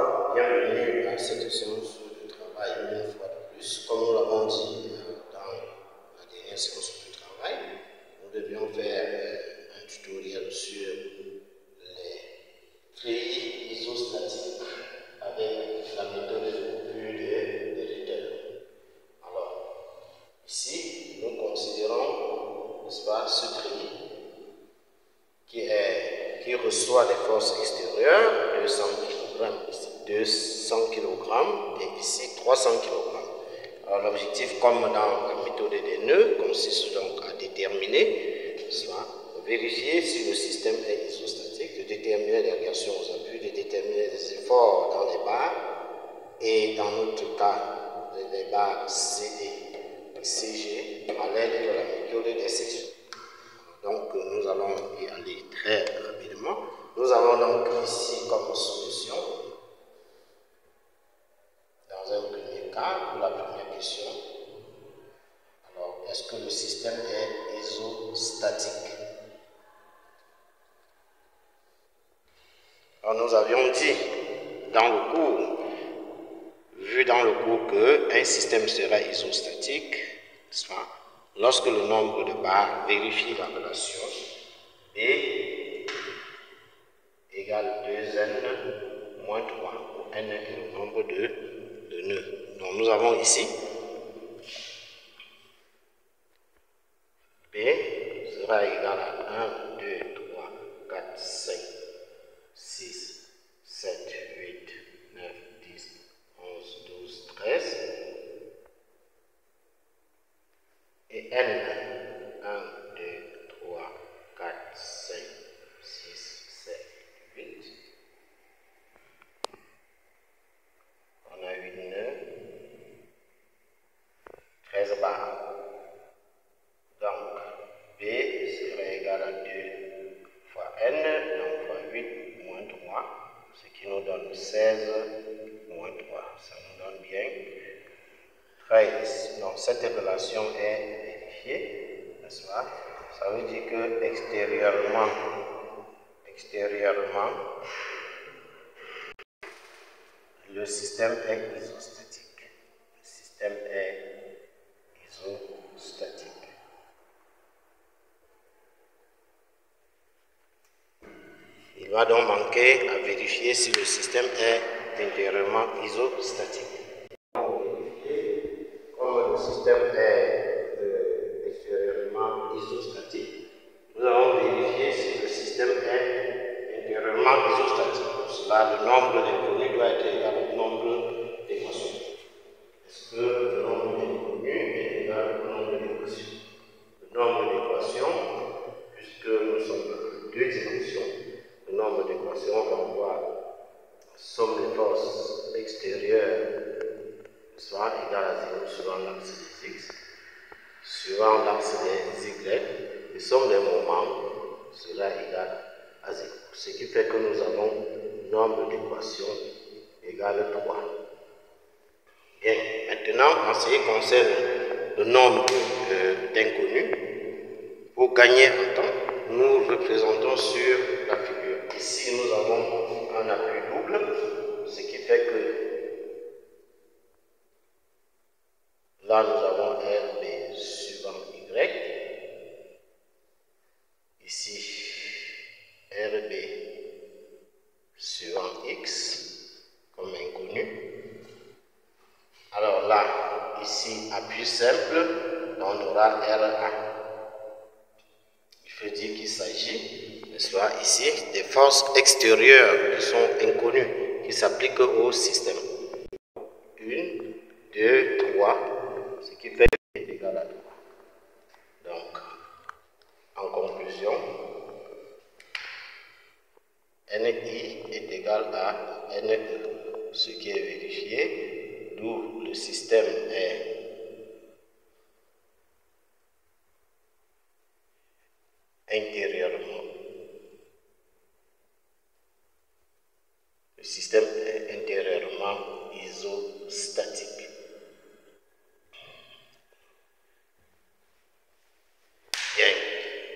Bonsoir, bienvenue à cette séance de travail une fois de plus. Comme nous l'avons dit dans la dernière séance de travail, nous devions faire un tutoriel sur les treillis isostatiques avec la méthode de coupure de Ritter. Alors, ici, nous considérons, n'est-ce pas, ce treillis qui reçoit des forces extérieures, 200 kg et ici 300 kg. Alors l'objectif, comme dans la méthode des nœuds, consiste donc à déterminer, soit vérifier si le système est isostatique, de déterminer les réactions aux appuis, de déterminer les efforts dans les barres et dans notre cas les barres CD et CG à l'aide de la méthode des sections. Donc nous allons y aller très rapidement. Nous avons donc ici comme solution, dans un premier cas, pour la première question, alors est-ce que le système est isostatique? Alors nous avions dit dans le cours, qu'un système sera isostatique, n'est-ce pas, lorsque le nombre de barres vérifie la relation B égale 2n moins 3, où n est le nombre de nœuds. Donc nous avons ici B sera égal à 1, 2, 3, 4, 5, 6, 7, 8, 9, 10, 11, 12, 13 et n 1, 2, 3, 4, 5, 6, 7, 8. On a 8 nœuds, 13 barres. Donc, B serait égal à 2 fois n, donc fois 8 moins 3, ce qui nous donne 16 moins 3. Ça nous donne bien 13. Donc, cette relation est vérifiée, n'est-ce pas? Ça veut dire que extérieurement, le système est isostatique. Le système est isostatique. Il va donc manquer à vérifier si le système est intérieurement isostatique. Comme le système est extérieurement isostatique, nous allons vérifier si le système est intérieurement isostatique. Pour cela, le nombre d'inconnus doit être égal au nombre d'équations. Est-ce que le nombre d'inconnus est égal au nombre d'équations? Le nombre d'équations, puisque nous sommes dans deux dimensions, le nombre d'équations va avoir somme des forces extérieures soit égale à 0 suivant l'axe des x, suivant l'axe des y, et somme des moments sera égale à 0. Ce qui fait que nous avons nombre d'équations égale 3. Bien, maintenant, en ce qui concerne le nombre d'inconnus, pour gagner en temps, nous représentons sur la figure. Ici, nous avons un appui double, ce qui fait que là, nous avons RB suivant Y. Ici, RB suivant X comme inconnu. Alors là, ici, appui simple, on aura RA. Il veut dire qu'il s'agit, n'est-ce pas, ici, des forces extérieures qui sont inconnues, qui s'appliquent au système. 1, 2, 3, ce qui fait est égal à 3. Donc, en conclusion, NI est égal à NE, ce qui est vérifié, d'où le système est intérieurement. Le système est intérieurement isostatique. Bien,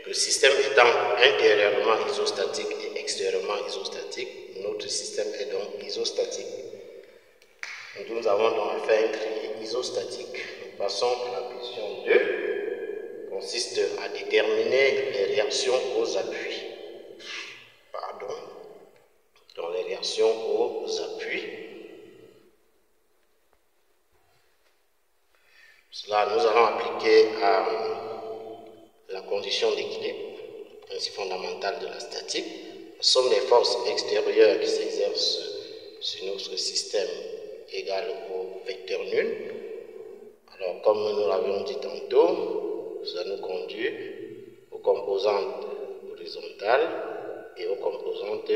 le système est étant intérieurement isostatique et extérieurement isostatique, notre système est donc isostatique. Nous avons donc à faire un tri isostatique. Nous passons à la question 2, consiste à déterminer les réactions aux appuis. Dans les réactions aux appuis. Cela, nous allons appliquer à la condition d'équilibre, le principe fondamental de la statique. La somme des forces extérieures qui s'exercent sur notre système égale au vecteur nul. Alors, comme nous l'avions dit tantôt, ça nous conduit aux composantes horizontales et aux composantes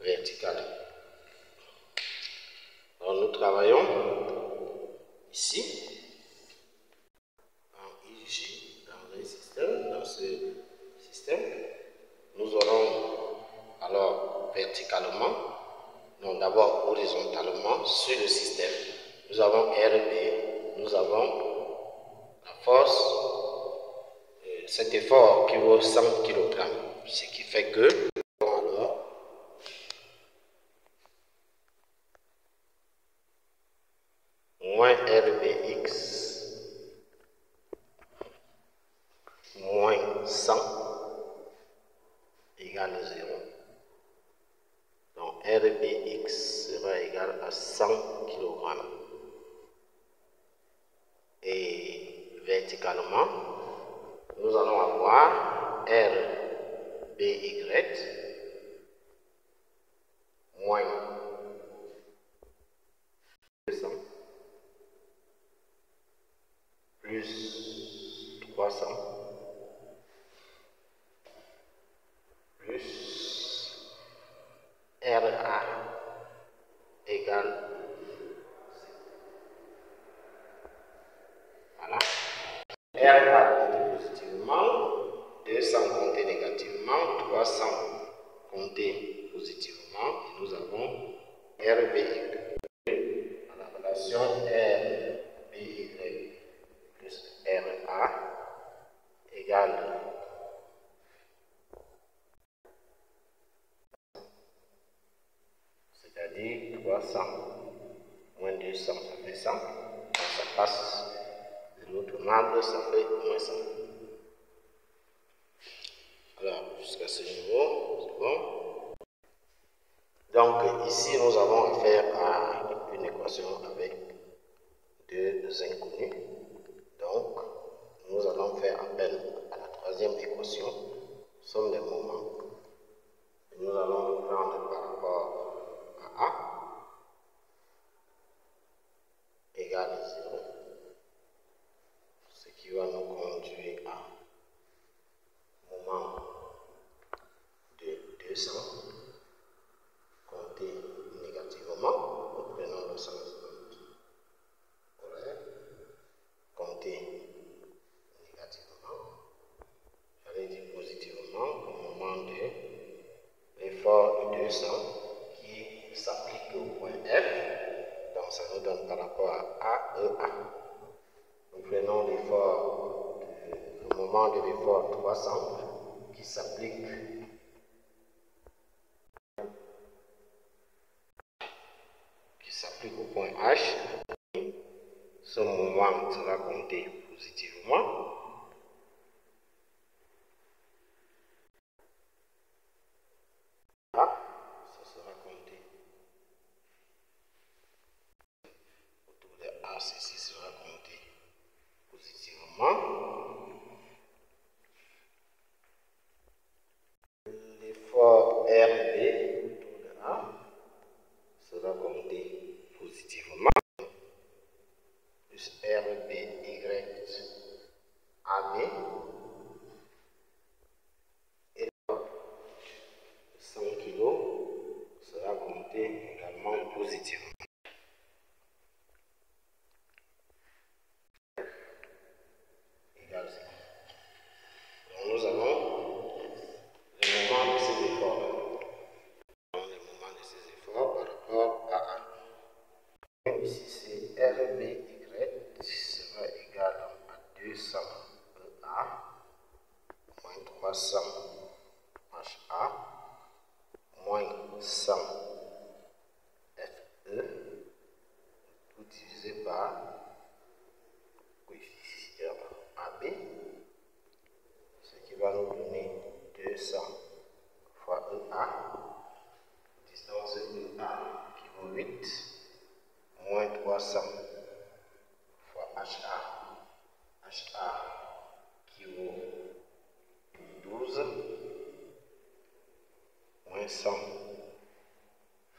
verticales. Alors, nous travaillons ici, en IG, dans ce système, nous aurons alors verticalement, non d'abord horizontalement sur le système, nous avons RB, nous avons la force, cet effort qui vaut 100 kg, ce qui fait que alors moins RBX moins 100 égale 0. Donc RBX sera égal à 100 kg. Et verticalement, nous allons avoir RBY moins 200 plus 300 plus RA égale, voilà, RA positivement, 200 compté négativement, 300 compté positivement, et nous avons RBY. La relation RBY plus RA égale c'est-à-dire 300 moins 200, ça fait 100. Quand ça passe de l'autre membre, ça fait moins 100. Alors, jusqu'à ce niveau, c'est bon. Donc, ici, nous avons affaire à une équation avec deux inconnus. Donc, nous allons faire appel à la troisième équation, somme des moments. Et nous allons le prendre par rapport à A égale 0, ce qui va nous conduire à moment de 200 compté négativement, nous prenons le sens horaire, compté négativement, j'allais dire positivement au moment de l'effort de 200 qui s'applique au point F, donc ça nous donne par rapport à AEA. Nous prenons l'effort, le moment de l'effort 300 qui s'applique au point H. Ce moment sera compté positivement. Ça sera compté autour de A, ceci sera compté positivement. L'effort RB autour de A sera compté positivement. Plus RBY AB et 100 kg sera compté également positivement. Égal 0. Donc nous avons le moment de ces efforts. Le moment de ces efforts par rapport à A. Ici c'est RBY sera égal à 200 EA moins fois somme HA moins somme FE, tout divisé par coefficient AB, ce qui va nous donner 200 fois EA, distance EA qui vaut 8, moins 300 fois HA qui vaut 12, moins 100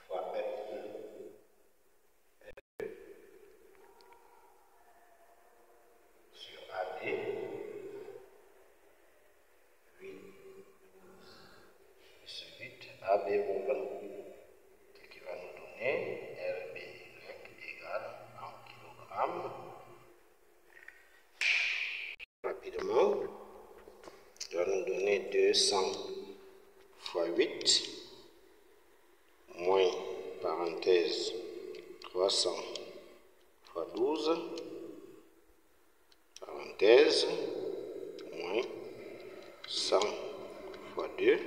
fois FE sur AB, 8, 12, plus 8, AB vaut 20, ce qui va nous donner RBY égale en kilogrammes. Rapidement, ça va nous donner 200 fois 8, moins, parenthèse, 300 fois 12, parenthèse, moins 100 fois 2,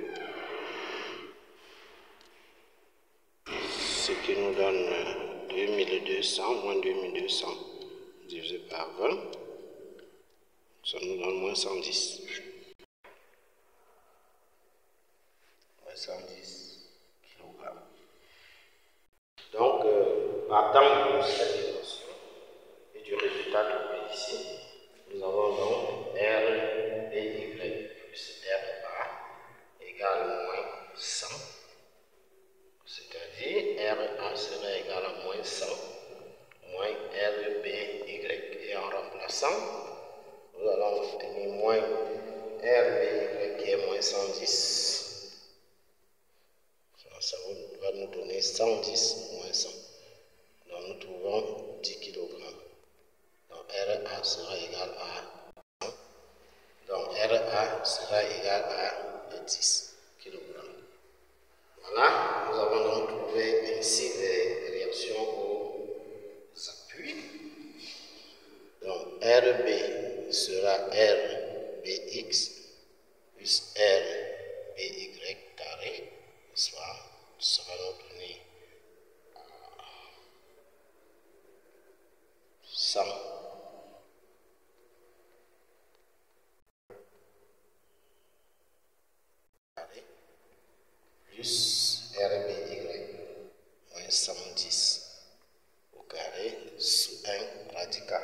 ce qui nous donne 2200, moins 2200 divisé par 20, ça nous donne moins 110. Moins 110 kg. Donc, partant de cette équation et du résultat trouvé ici, nous avons donc RBY plus RA égale moins 100, c'est-à-dire RA serait égal à moins 100 moins RBY. Et en remplaçant, nous allons obtenir moins RBY qui est moins 110. Ça va nous donner 110 moins 100. Donc nous trouvons 10 kg. Donc RA sera égal à 100. Donc RA sera égal à 10 kg. Voilà, nous avons donc trouvé ainsi les réactions aux appuis. Donc RB sera RBX plus RBY carré, soit ça va nous donner 100 carré plus RBY moins 110 au carré sous 1 radical.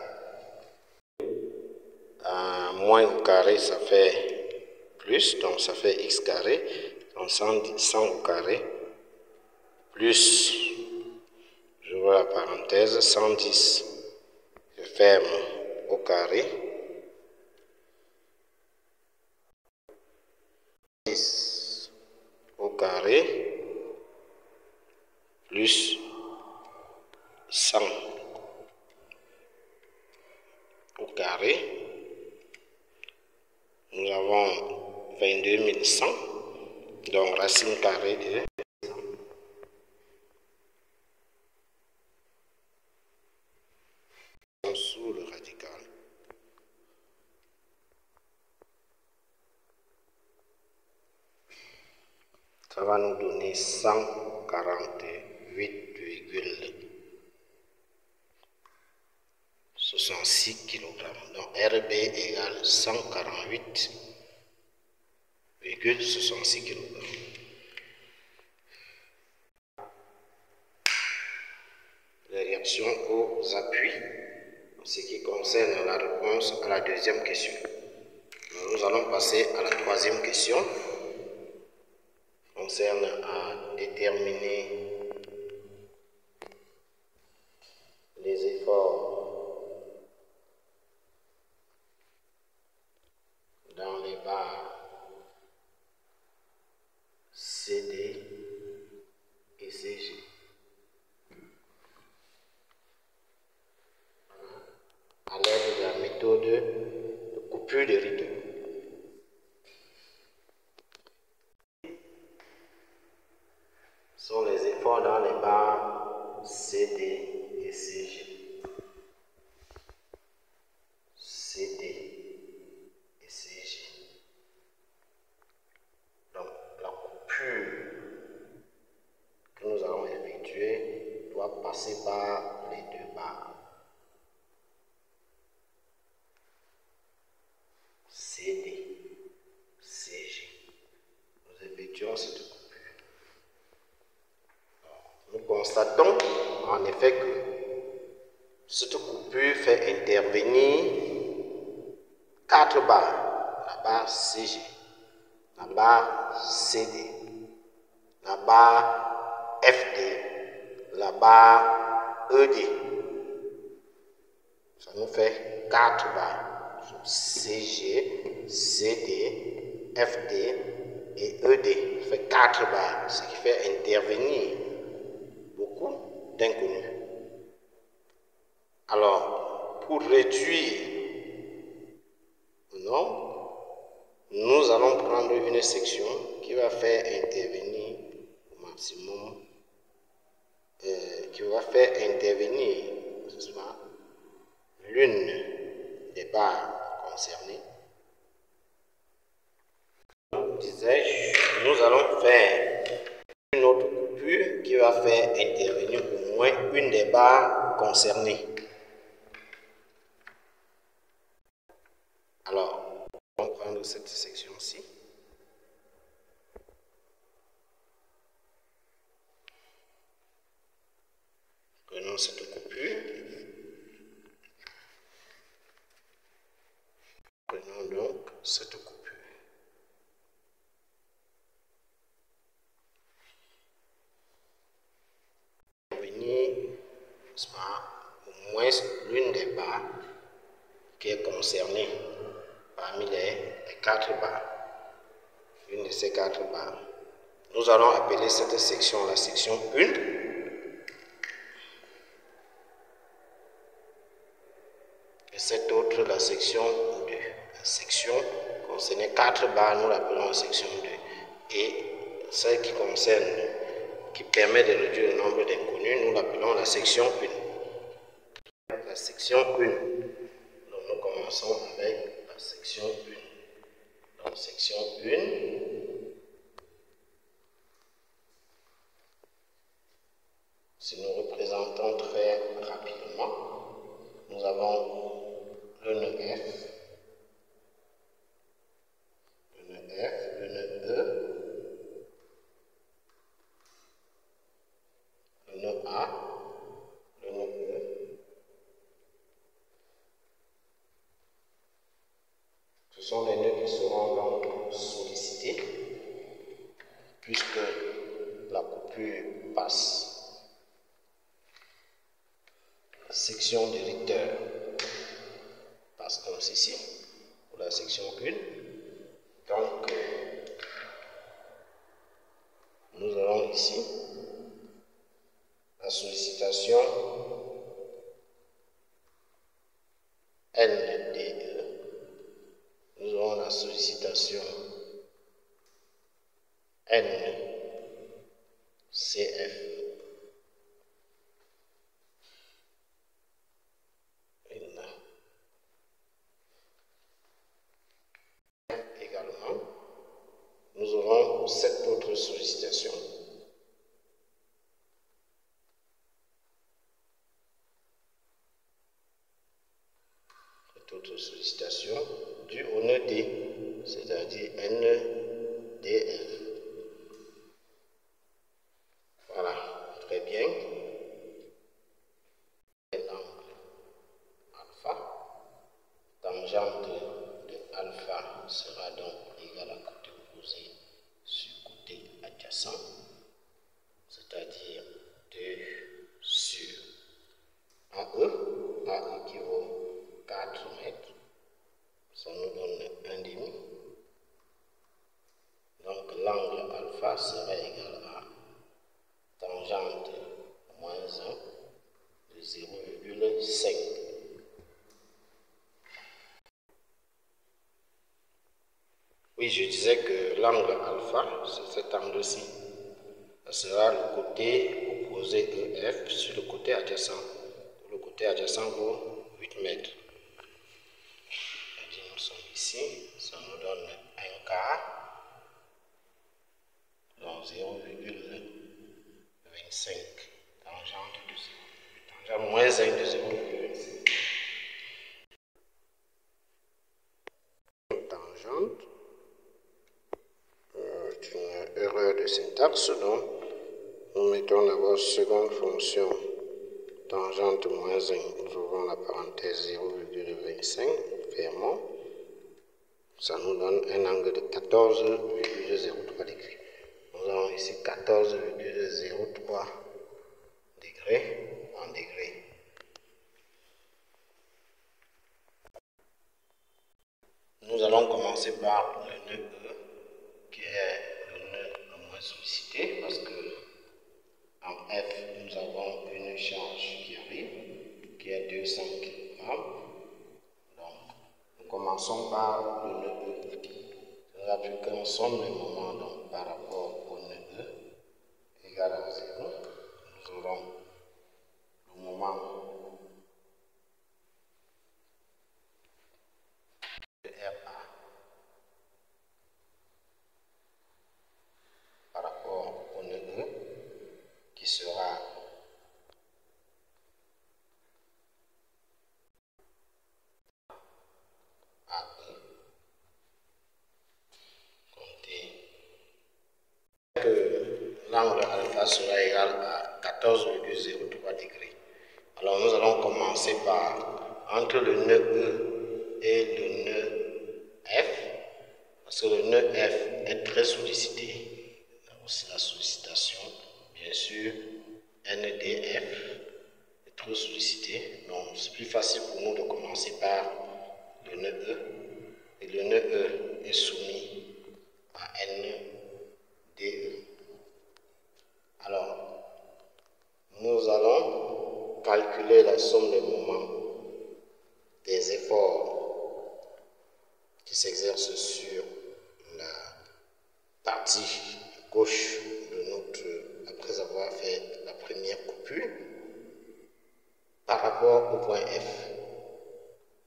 Moins au carré ça fait plus, donc ça fait x carré, donc 100 au carré plus, je vois la parenthèse, 110, je ferme au carré, 10 au carré, plus 100 au carré, nous avons 22 100, donc racine carrée de sous le radical. Ça va nous donner 148,66 kg. Donc RB égale 148,66 kg. Les réactions aux appuis en ce qui concerne la réponse à la deuxième question. Nous allons passer à la troisième question. Concerne à déterminer les efforts dans les barres CD et CG. À l'aide de la méthode de coupure de rideau. Sont les efforts dans les barres CD et CG. CD et CG. va passer par les deux barres. CD, CG. Nous effectuons cette coupure. Nous constatons en effet que cette coupure fait intervenir 4 barres. La barre CG, la barre CD, la barre FD, la barre ED. Ça nous fait 4 barres. CG, CD, FD et ED. Ça fait 4 barres, ce qui fait intervenir beaucoup d'inconnus. Alors, pour réduire le nombre, nous allons prendre une section qui va faire intervenir au maximum, l'une des barres concernées. Disais-je, nous allons faire une autre coupure qui va faire intervenir au moins une des barres concernées. Alors, on va prendre cette section-ci. Prenons cette coupure. Prenons donc cette coupure. Au moins l'une des barres qui est concernée parmi les 4 barres. Une de ces 4 barres. Nous allons appeler cette section la section 1. Et cette autre la section 2. La section concernée 4 barres, nous l'appelons la section 2. Et celle qui permet de réduire le nombre d'inconnus, nous l'appelons la section 1. La section 1. Donc nous commençons avec la section 1. Donc section 1. Si nous représentons très rapidement, nous avons le nœud F, le nœud E, le nœud A, le nœud E. Ce sont les nœuds qui seront donc sollicités puisque la coupure passe. La section directeur passe comme ceci pour la section 1. Donc, nous avons ici la sollicitation NDE. Nous avons la sollicitation NCF. Également, nous aurons cette autre sollicitation. Cette autre sollicitation due au nœud D, c'est-à-dire NDF. Voilà, très bien. L'angle alpha, tangente de alpha sera donc égale à côté opposé sur côté adjacent, c'est-à-dire 2 sur AE. AE qui vaut 4 mètres, ça nous donne 1,5. Donc l'angle alpha sera égal à tangente moins 1 de 0,5. Oui, je disais que l'angle alpha, c'est cet angle-ci. Ça sera le côté opposé EF sur le côté adjacent. Le côté adjacent vaut 8 mètres. Et nous sommes ici, ça nous donne 1 quart. Donc 0,25 tangente de moins 1 de 0,25. Tangente. C'est une erreur de syntaxe, donc nous mettons d'abord seconde fonction tangente moins 1, nous ouvrons la parenthèse 0,25, fermons. Ça nous donne un angle de 14,03 degrés. Nous avons ici 14,03 degrés en degrés. Nous allons commencer par le nœud E, qui est le nœud le moins sollicité, parce que en F, nous avons une charge qui arrive, qui est 200 kg. Donc, nous commençons par le nœud E. Nous appliquons somme les moments donc, par rapport au nœud E égal à 0. Nous aurons le moment de RA par rapport au nœud E qui sera AE. Que l'angle alpha sera égal à 14,03 degrés. Alors nous allons commencer par entre le nœud E et le nœud F, parce que le nœud F est très sollicité. C'est la sollicitation, bien sûr, NDF est trop sollicité. Donc c'est plus facile pour nous de commencer par le nœud E. Et le nœud E est soumis à NDE. Alors, nous allons calculer la somme des moments des efforts qui s'exercent sur la partie gauche de notre, après avoir fait la première coupure, par rapport au point F.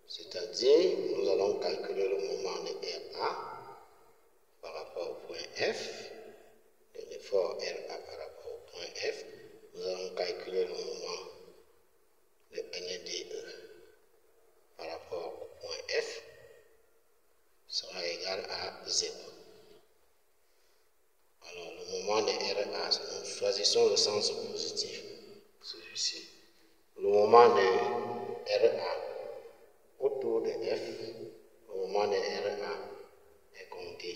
C'est-à-dire, nous allons calculer le moment de RA par rapport au point F, de l'effort RA par rapport au point F. Nous allons calculer le moment de NDE par rapport au point F sera égal à 0. Alors, le moment de RA, nous choisissons le sens positif, celui-ci. Le moment de RA autour de F, le moment de RA est compté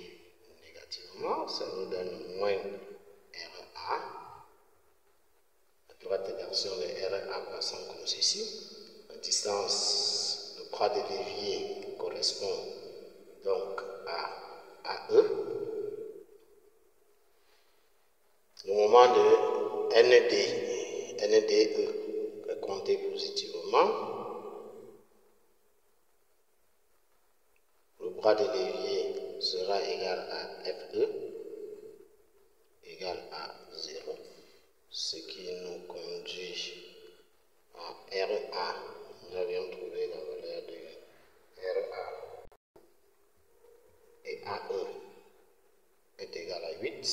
négativement, ça nous donne moins RA. La droite version de RA passant comme ceci. La distance, le bras de levier correspond donc à E. Le moment de NDE est compté positivement. Le bras de levier sera égal à FE, égal à 0, ce qui nous conduit à RA. Nous avions trouvé la valeur de RA et AE est égal à 8,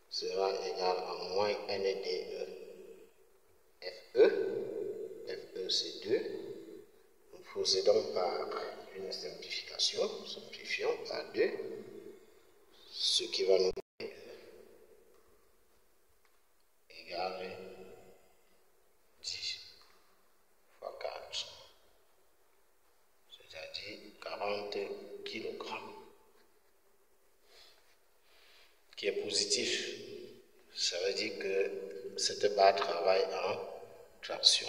sera égal à moins NDE. FE c'est 2. Nous procédons par une simplification, simplifions par 2, ce qui va nous donner égal 10 fois 4, c'est-à-dire 40 kg, qui est positif. Ça veut dire que cette barre travaille en traction.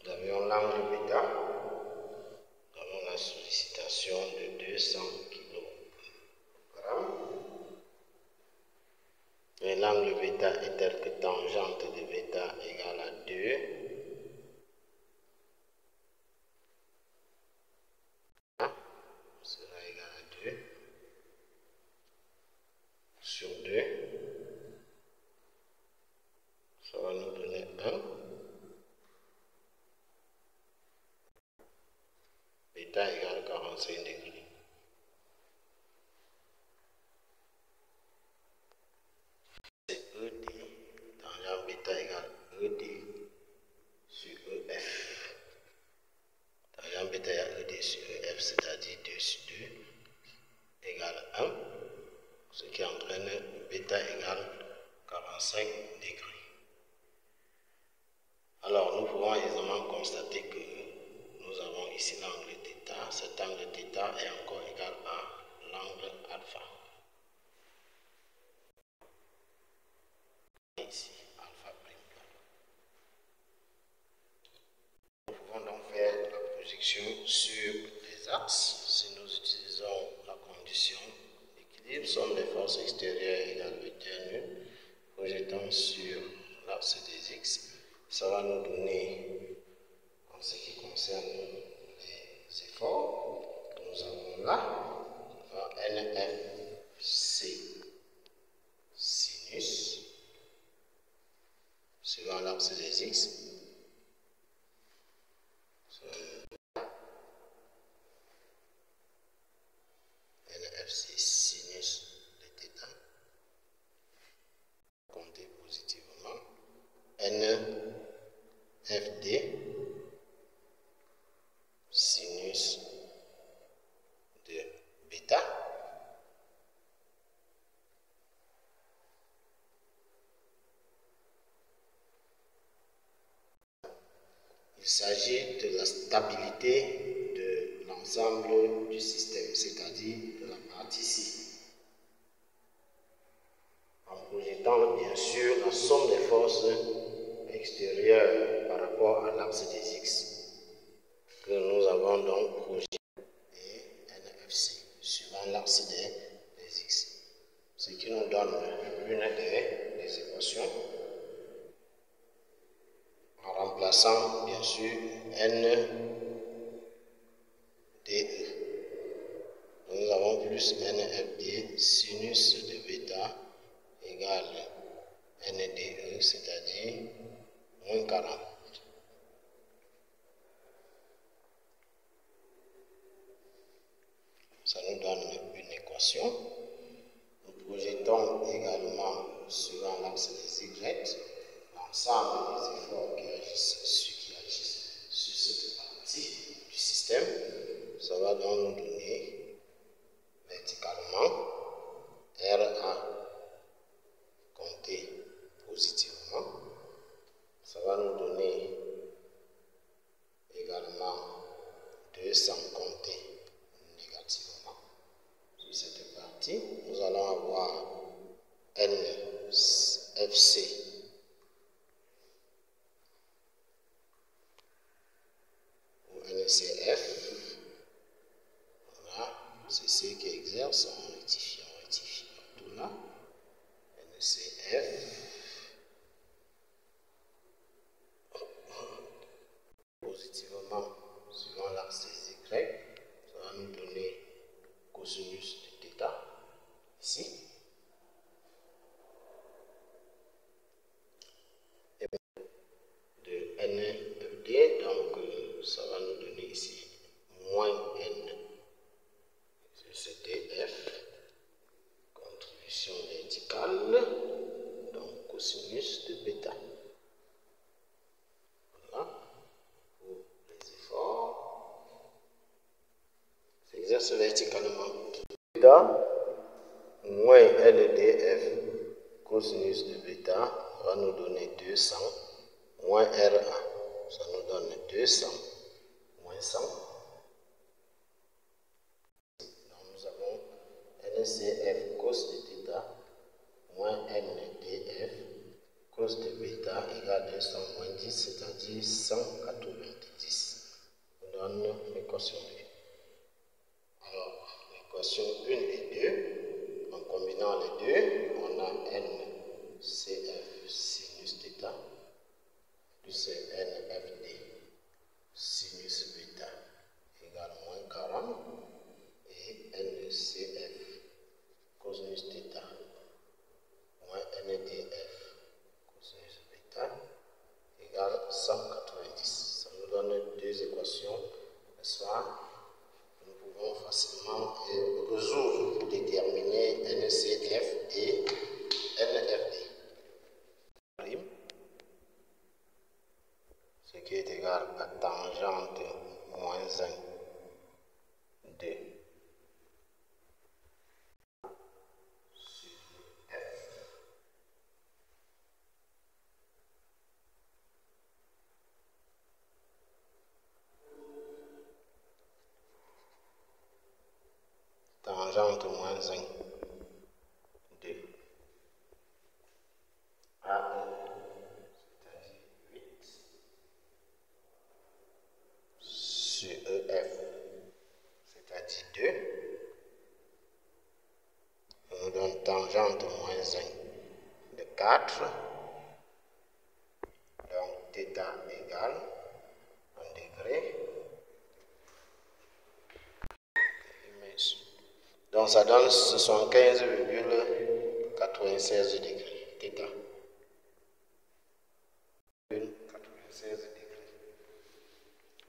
Nous avions l'angle bêta, nous avons la sollicitation de 200 kg. Et l'angle bêta est tel que tangente de bêta égale à 2 31 degrés. C'est ED, tangent bêta égale ED sur EF. Tangent bêta égale ED sur EF, c'est-à-dire 2 sur 2 égale 1, ce qui entraîne bêta égale 45 degrés. Alors, nous pouvons aisément constater que nous avons ici l'angle θ. Cet angle θ est encore égal à l'angle alpha. Ici, alpha prime. Nous pouvons donc faire la projection sur les axes. Si nous utilisons la condition d'équilibre, somme des forces extérieures égale vecteur nul, projetons sur l'axe des x. Ça va nous donner, en ce qui concerne les efforts que nous avons là, NFC sinus suivant l'axe des x. NFC sinus de θ. Comptez positivement. FD sinus de bêta il s'agit de la stabilité de l'ensemble du système, c'est-à-dire de la partie ici, en projetant bien sûr la somme des forces extérieures par rapport à l'axe des x que nous avons donc projeté et NFC suivant l'axe des x, ce qui nous donne une des équations en remplaçant bien sûr NDE. Nous avons plus NFD sinus de bêta égale NDE, c'est-à-dire moins 40. Ça nous donne une équation. Nous projetons également suivant l'axe des Y l'ensemble des efforts qui agissent sur cette partie du système. Ça va donc nous donner verticalement RA compté positivement. Ça va nous donner également 200 compté négativement. Sur cette partie, nous allons avoir NFC ou NCF. Voilà, c'est ce qui exerce en rectifiant tout là. NCF positivement suivant l'axe des Y, ça va nous donner cosinus de θ ici. Et de NFD, donc ça va nous donner ici moins N sur ce DF, contribution verticale, donc cosinus de bêta. S'exerce verticalement. Bêta moins LDF cosinus de bêta va nous donner 200 moins RA. Ça nous donne 200 moins 100. Donc nous avons NCF cos de θ moins NDF cos de bêta égale 200 moins 10, c'est-à-dire 190. On donne l'équation 2. Alors, l'équation 1 et 2, en combinant les deux, on a NCF sinus θ plus NFD sinus bêta égale moins 40 et NCF cosinus θ moins NDF cosinus bêta égale 190. Ça nous donne deux équations, n'est-ce pas? Nous pouvons facilement résoudre pour déterminer NCF et NFD. Ce qui est égal à tangente moins 1 de tangente moins 1 de A1, c'est-à-dire 8, sur EF, c'est-à-dire 2, on nous donne tangente moins 1 de 4, donc θ égale en degrés. Donc ça donne 75,96 degrés, θ. 96 degrés.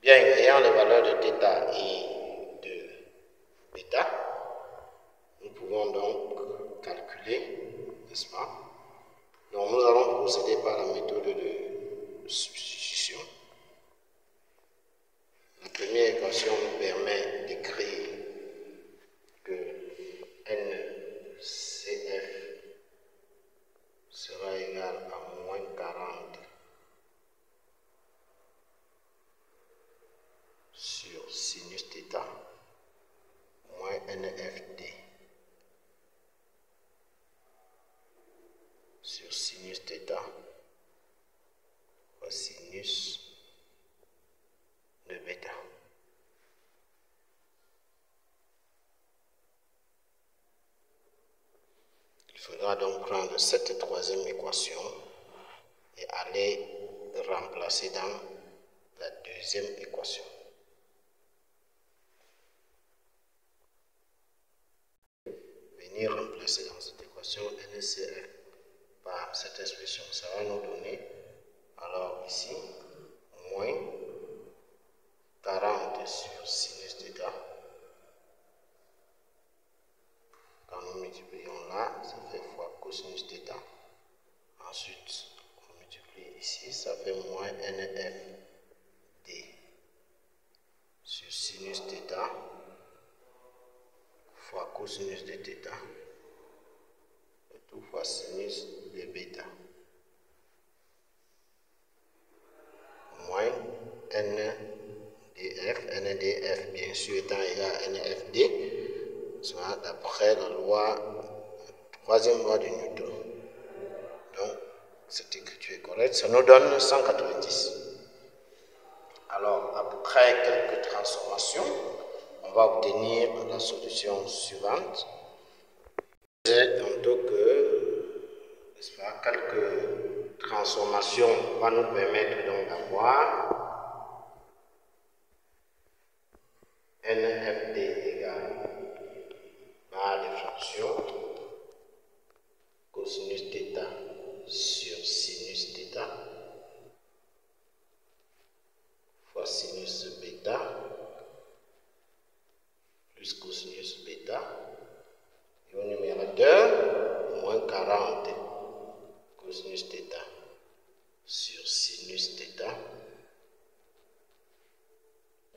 Bien, ayant les valeurs de θ et de β, nous pouvons donc calculer, n'est-ce pas? Donc nous allons procéder par la méthode de substitution. La première équation nous permet d'écrire que NCF sera égal à moins 40 sur sinus θ moins NFD sur sinus θ fois sinus de β. Il faudra donc prendre cette troisième équation et aller remplacer dans la deuxième équation. Venir remplacer dans cette équation NCF par cette expression. Ça va nous donner, alors ici, moins 40 sur sinus θ. Quand nous multiplions là, ça fait fois cosinus θ. Ensuite, on multiplie ici, ça fait moins NFD sur sinus θ fois cosinus de θ, et tout fois sinus de β, moins NDF bien sûr étant égal à NFD, soit d'après la troisième loi de Newton. Donc, cette écriture est correcte, ça nous donne 190. Alors, après quelques transformations, on va obtenir la solution suivante. Tantôt que, n'est-ce pas, quelques transformations vont nous permettre donc d'avoir NFD égale barre de fonction cosinus θ sur sinus θ fois sinus β plus cosinus β, et au numérateur, moins 40 cosinus θ sur sinus θ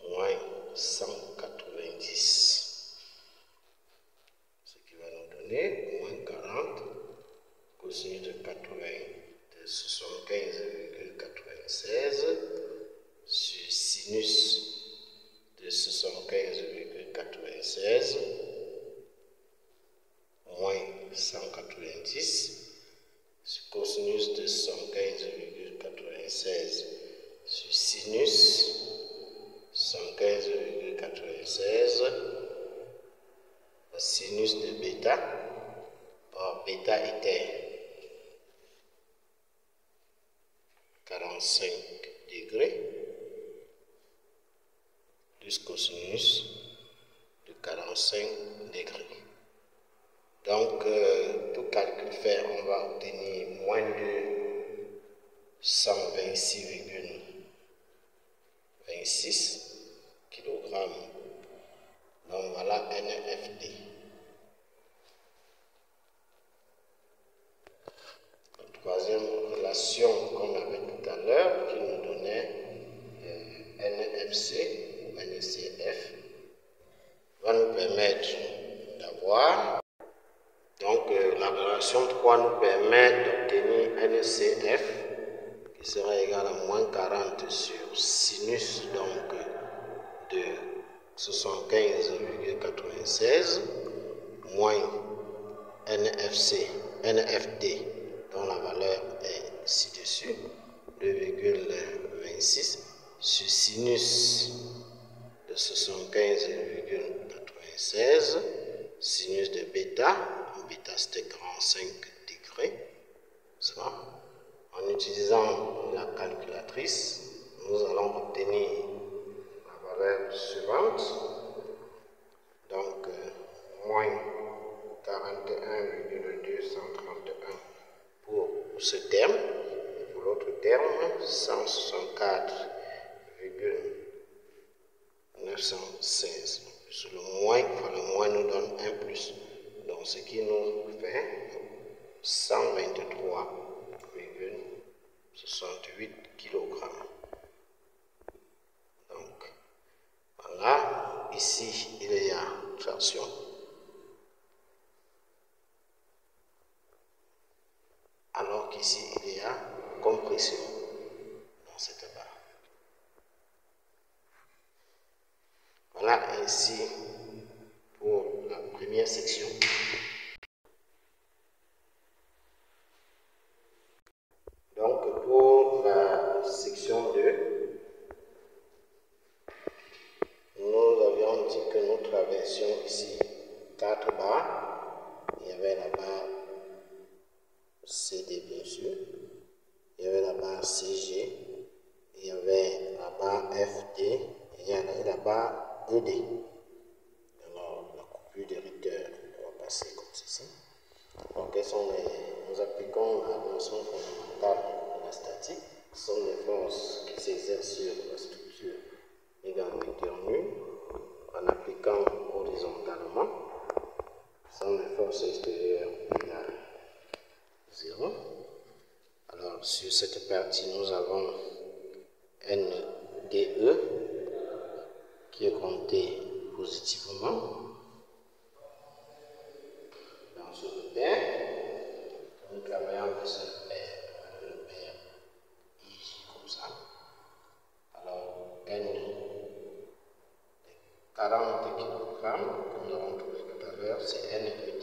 moins 190, ce qui va nous donner moins 40 cosinus de 75,96 sur sinus de 75,96 moins 190 sur cosinus de 75,96 sur sinus 115,96 sinus de β. Or β était 45 degrés plus cosinus de 45 degrés. Donc, tout calcul fait, on va obtenir moins de 126,26 kg Donc voilà NFD. La troisième relation qu'on avait tout à l'heure, qui nous donnait NFC ou NCF, va nous permettre d'avoir, donc la relation 3 nous permet d'obtenir NCF qui sera égal à moins 40 sur sinus donc de 75,96 moins NFD dont la valeur est ci-dessus, 2,26 sur sinus de 75,96 sinus de bêta c'était 45 degrés. Ça. En utilisant la calculatrice, nous allons obtenir la valeur suivante. Donc, moins 41,231 pour ce terme. Et pour l'autre terme, 164,916. Sur le moins nous donne un plus. Donc, ce qui nous fait 123,68 kg. Donc, voilà, ici, il y a traction. Alors qu'ici, il y a compression dans cette barre. Voilà ainsi pour la première section. Donc pour la section 2, nous avions dit que nous traversions ici 4 barres. Il y avait la barre CD bien sûr, il y avait la barre CG, il y avait la barre FD et il y avait la barre ED. Alors la coupure des rupteurs va passer comme ceci. Alors nous appliquons la notion fondamentale de la statique, ce sont les forces qui s'exercent sur la structure également nulle en appliquant horizontalement, ce sont les forces extérieures égales 0. Alors sur cette partie nous avons NDE qui est compté positivement dans ce repère. Nous travaillons avec ce repère IG comme ça. Alors N de 40 kg que nous avons trouvé tout à l'heure, c'est NED,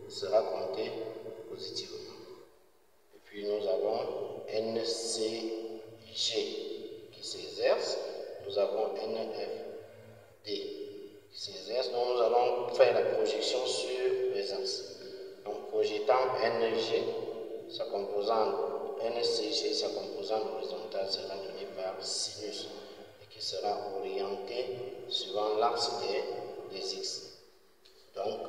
sera compté positivement. Et puis nous avons NCG qui s'exerce, nous avons NFD qui s'exerce, donc nous allons faire la projection sur les axes. Donc projetant NG, sa composante NCG, sa composante horizontale sera donnée par sinus et qui sera orientée suivant l'axe des X. Donc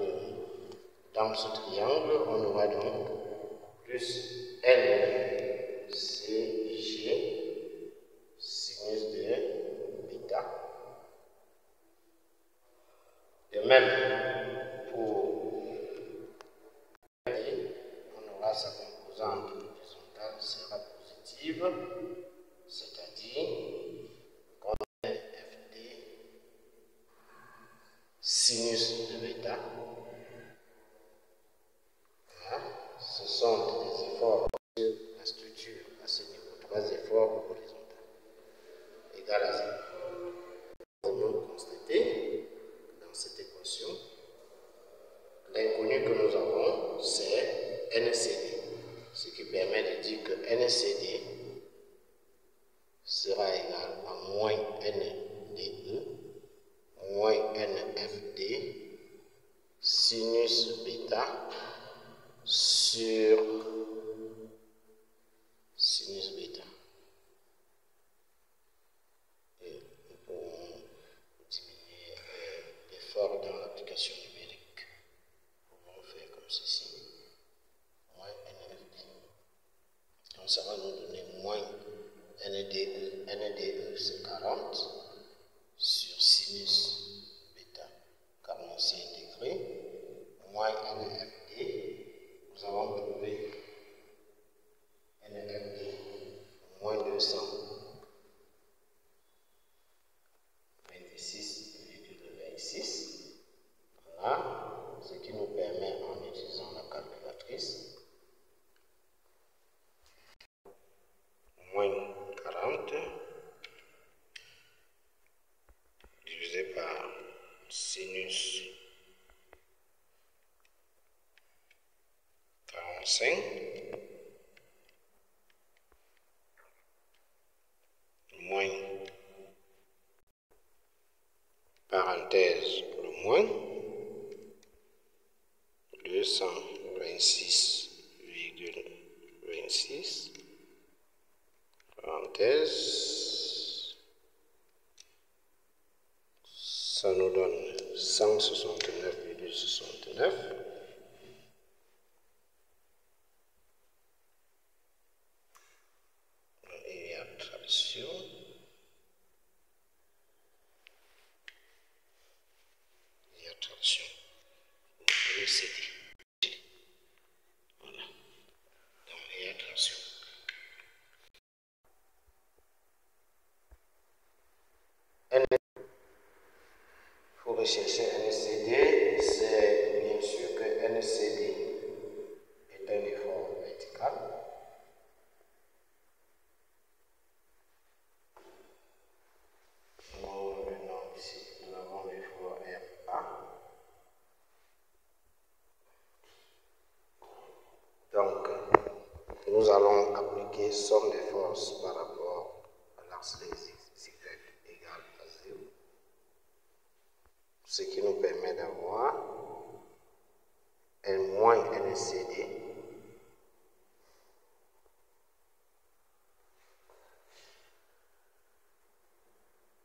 dans ce triangle, on aura donc plus NCG sinus de bêta. De même, pour on aura sa composante horizontale sera positive, c'est-à-dire qu'on a FD sinus de bêta. Voilà. Ce sont des efforts sur la structure à ce niveau, 3 efforts horizontaux égal à 0. Nous avons constaté dans cette équation l'inconnu que nous avons, c'est NCD, ce qui permet de dire que NCD sera égal à moins NDE moins NFD sinus bêta sur 6. Voilà, ce qui nous permet, en utilisant la calculatrice, moins 40 divisé par sinus 45 moins parenthèse le moins 226,26 parenthèse, ça nous donne 169,69. Il y a traduction. Il y a traduction. Vous pouvez céder. Voilà. Donc il y a traduction. Il faut rechercher NCD. C'est bien sûr que NCD est un effort vertical. Ici, nous avons l'effort FA. Donc, nous allons appliquer somme des forces par rapport à l'axe des x égale à 0. Ce qui nous permet d'avoir N moins NCD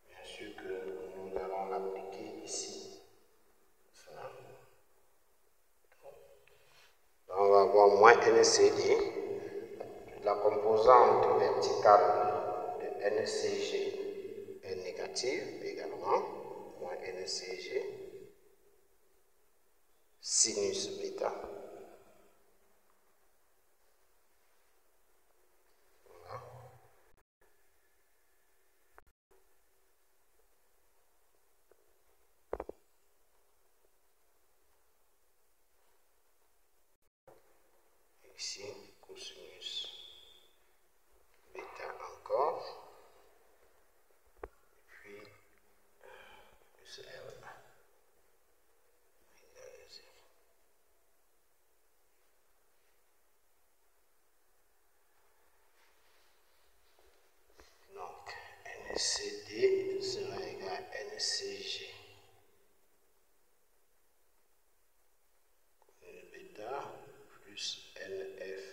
bien sûr que nous allons l'appliquer ici. Donc, on va avoir moins NCD, la composante verticale de NCG est négative également, moins NCG sinus bêta. Voilà. Ici, cosinus bêta encore, puis plus R égale 0. Donc, NCD sera égal à NCG bêta plus NF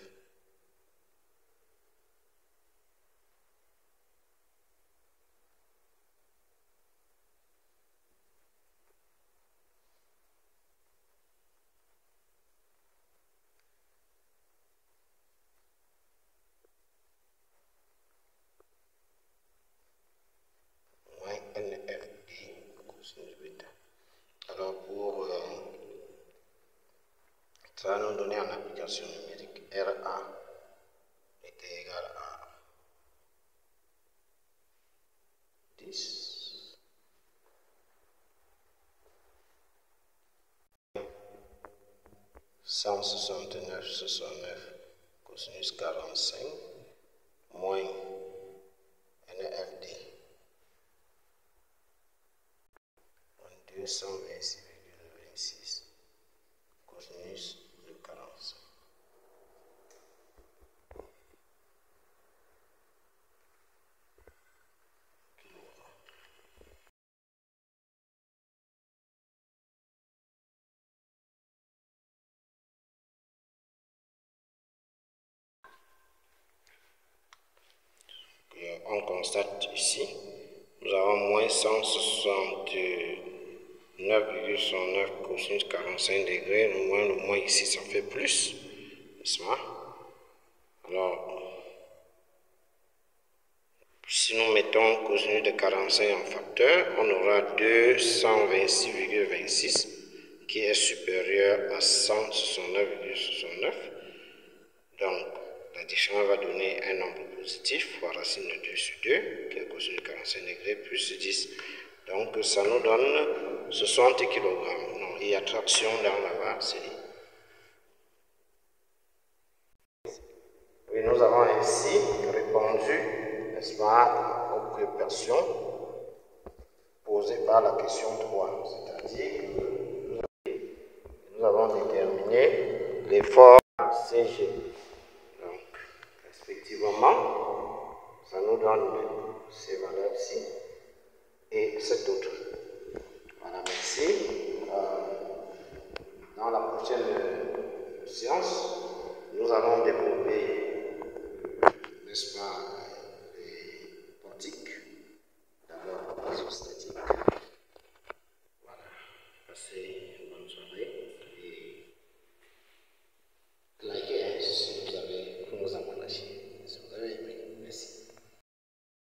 moins NFD cosinus bêta. Alors, pour ça va nous donner en application numérique RA était égal à 10 169,69 cosinus 45 moins NFD 226,26 cosinus de 45. On constate ici, nous avons moins 169,69 cosinus 45 degrés, le moins ici, ça fait plus, n'est-ce pas? Alors, si nous mettons cosinus de 45 en facteur, on aura 226,26 qui est supérieur à 169,69. Donc, la différence va donner un nombre positif fois racine de 2 sur 2, qui est cosinus de 45 degrés, plus 10. Donc ça nous donne 60 kg. Non, il y a traction dans la barre C. Et nous avons ainsi répondu, n'est-ce pas, aux préoccupations posées par la question 3. C'est-à-dire que nous avons déterminé l'effort CG. Donc, respectivement, ça nous donne ces valeurs-ci et cette autre. Voilà, merci. Dans la prochaine